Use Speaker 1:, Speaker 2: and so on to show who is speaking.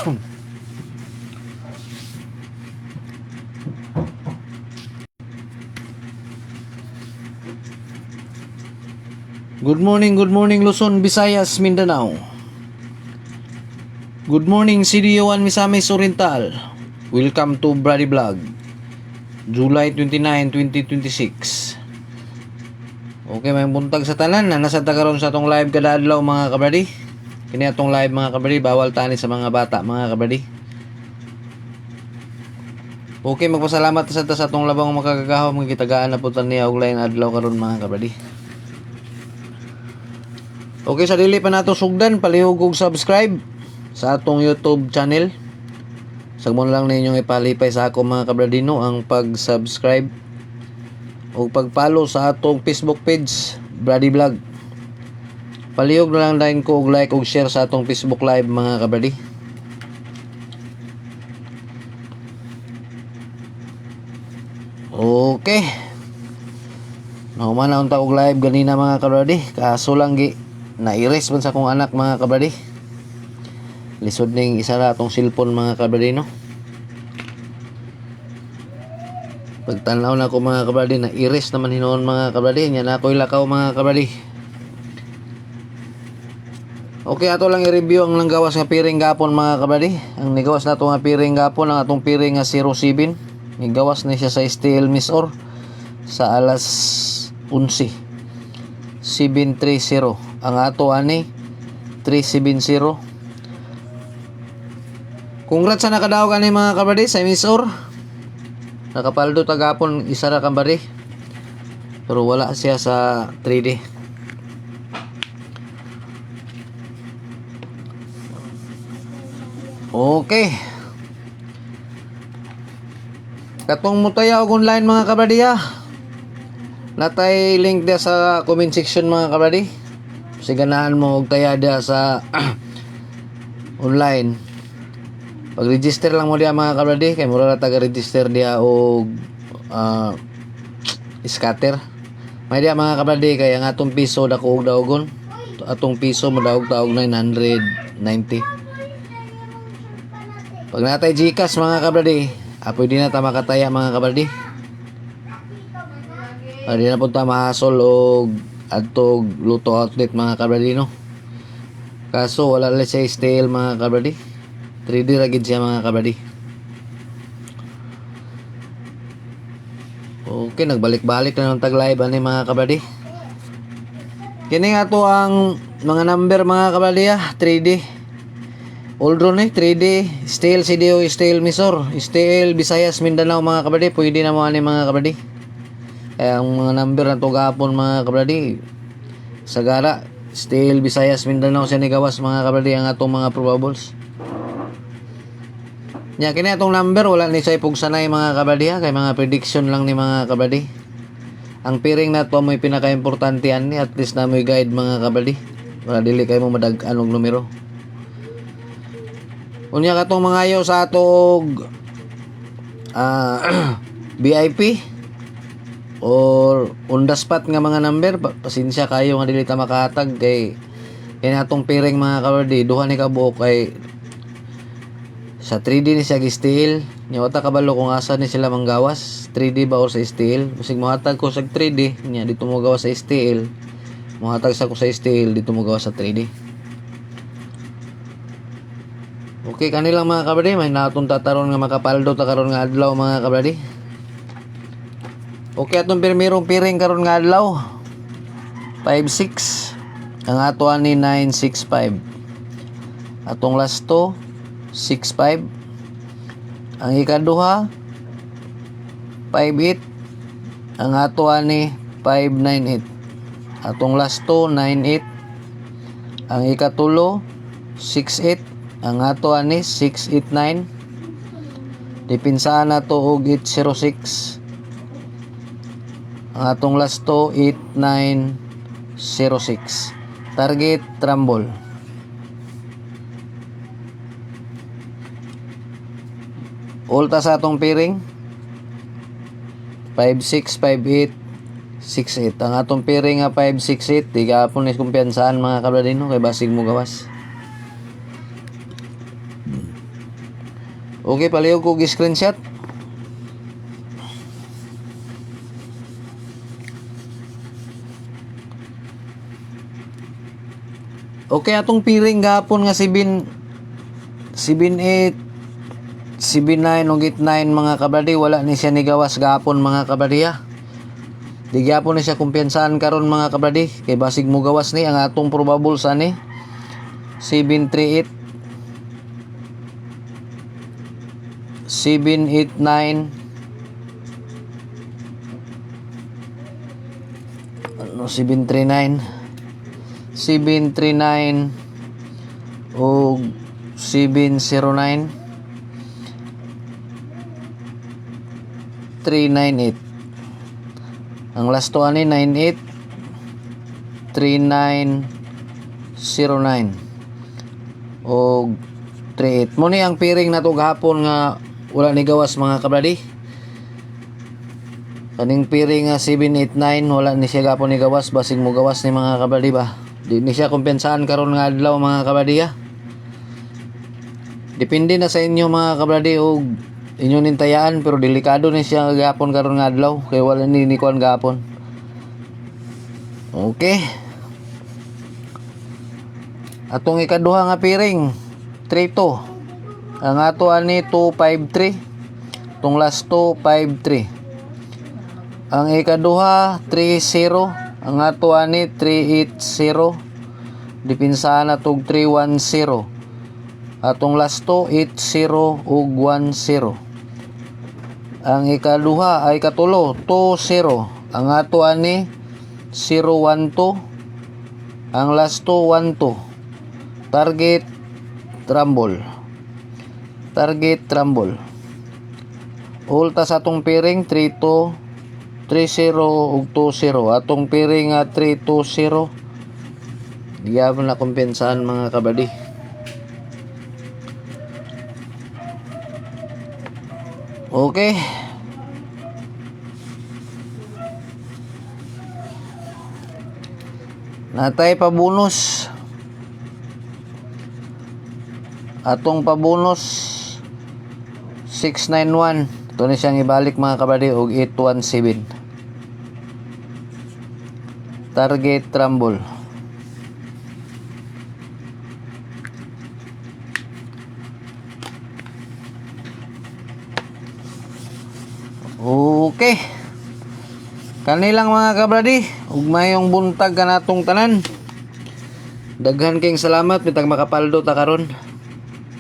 Speaker 1: Good morning Luzon, Visayas, Mindanao. Good morning CDO1 Misamis Oriental. Welcome to Brady Vlog. July 29, 2026. Okay, may buntag sa tanan na nasa tagaron sa atong live kada adlaw mga kabradi. Kini atong live mga kabradi, bawal tani sa mga bata mga kabradi. Okay, magpasalamat sa atong labang makagagahaw mga kitagaan na putan niya og lain adlaw karon mga kabradi. Okay, sa dili pa nato sugdan, palihog og subscribe sa atong YouTube channel. Sagmon lang ninyong ipalipay sa ako mga kabradino ang pag-subscribe o pag-follow sa atong Facebook page, Brady Vlog. Palihog na lang din ko og like og share sa atong Facebook live mga kabradi. Okay. Nauman na unta og live ganina mga kabradi, kaso lang na-erase man sa akong anak mga kabradi. Lisod ning isa ra atong cellphone mga kabradi no. Pagtanaw na ko mga kabradi, na-erase naman hinoon mga kabradi. Nya na ako'y lakaw mga kabradi. Okay, ato lang i-review ang nanggawas nga piring gapon mga kabradi. Ang nigawas nato nga piring gapon, ang atong piring nga 07. Nigawas na siya sa steel misor sa alas 11. 730. Ang ato ani 370. Congrats sa nakadaog ani mga kabady sa emisor. Nakapaldo tagapon isa ra kambari. Pero wala siya sa 3D. Okay. Katong mutaya og online mga kabady ha. Natay link dia sa comment section mga kabady. Siganahan mo og taya dia sa online. Pag-register lang mo dia mga kabady, kay mura ra taga-register dia og scatter. May dia mga kabady kay ang atong piso dako og daogon. Atong piso modaog-taog 990. Pag natay GCash mga kabady, pwede na ta makataya mga kabady. Di na punta mahasol og adtog luto outlet mga kabradino. Kaso wala lang siya style mga kabradi. 3D ragid siya mga kabradi. Okay, nagbalik-balik na ng tag live ani mga kabradi. Kini nga to ang mga number mga kabradi 3D. Oldron 3D style CDO style misor, style Visayas Mindanao mga kabradi, pwede na mo ani mga kabradi. Kaya ang mga number na to gapon mga kabradi, Sagara, style Visayas Mindanao siya nigawas mga kabradi ang atong mga probables. Nya kini atong number wala ni say pugsanay mga kabradi kay mga prediction lang ni mga kabradi. Ang piring na to may pinaka-importante ani, at least na may guide mga kabradi. Wala dili kay mo madag-an og numero. Unya katong mangayo sa atog VIP or on the spot nga mga number, pasensya kayo nga dili ta makahatag kay atong piring mga kabradi duha ni kabuok kay sa 3D ni siya steel. Nya wata kabalo kung asa ni sila manggawas 3D ba or sa steel. Bisig mohatag ko sa 3D nya dito mo gawas sa steel, mohatag sa ko sa steel dito mo gawas sa 3D. Okay, kanilang mga kabradi, may natong tataron nga makapaldo ta karon nga adlaw mga kabradi. Okay, atong pirmirong piring karon nga adlaw 56. Ang ato ani 965. Atong last to 65. Ang ikaduha 58. Ang ato ani 598. Atong last to 98. Ang ikatulo 68. Ang ato ani 689. Dipinsahan na to og 806. Ang atong last to 8906. Target Trumbull. Ulta sa atong piring 5658 68. Ang atong piring nga 568 di gapon is kumpiyansaan mga kabladino kay basig mo gawas. Okay, palihog ko gi-screenshot. Okay, atong piring gapon nga 7 7-8 7-9 ug 8-9 mga kabradi, wala ni siya nigawas gapon mga kabradi ha. Di gyapon ni siya kumpiyansahan karon mga kabradi, kay basig mo gawas ni ang atong probable sa ni 738 789 ano 739 739 o 709 398. Ang last to ani 98 3909 o 38. Mo ni ang piring na to gahapon nga wala ni gawas mga kabradi. Kaning piring nga 789 wala ni siya gapon ni gawas, basig mo gawas ni mga kabradi ba. Di ni siya kumpensahan karon nga adlaw mga kabradi ha. Depende na sa inyo mga kabradi o inyo nintayaan, pero delikado ni siya gapon karon nga adlaw kay wala ni kuan gapon. Okay. Atong ikaduha nga piring 32. Ang ato ani 253. Tong last 253. Ang ikaduha 30. Ang ato ani 380. Dipinsahan na tog 310. Atong last 80 ug 10. Ang ikaduha ay katulo 20. Ang ato ani 012. Ang last 12. Target Rumble. Target Rumble. Ulta sa atong piring 32 30 ug 20. Atong piring nga 320. Gyapon na kumpensahan mga kabady. Okay. Natay pa bonus. Atong pabonus 691. Ito na siyang ibalik mga kabady og 817. Target Rumble. Okay. Kanilang mga kabradi, ug mayong buntag kanatong tanan. Daghan kayong salamat bitag makapaldo ta karon.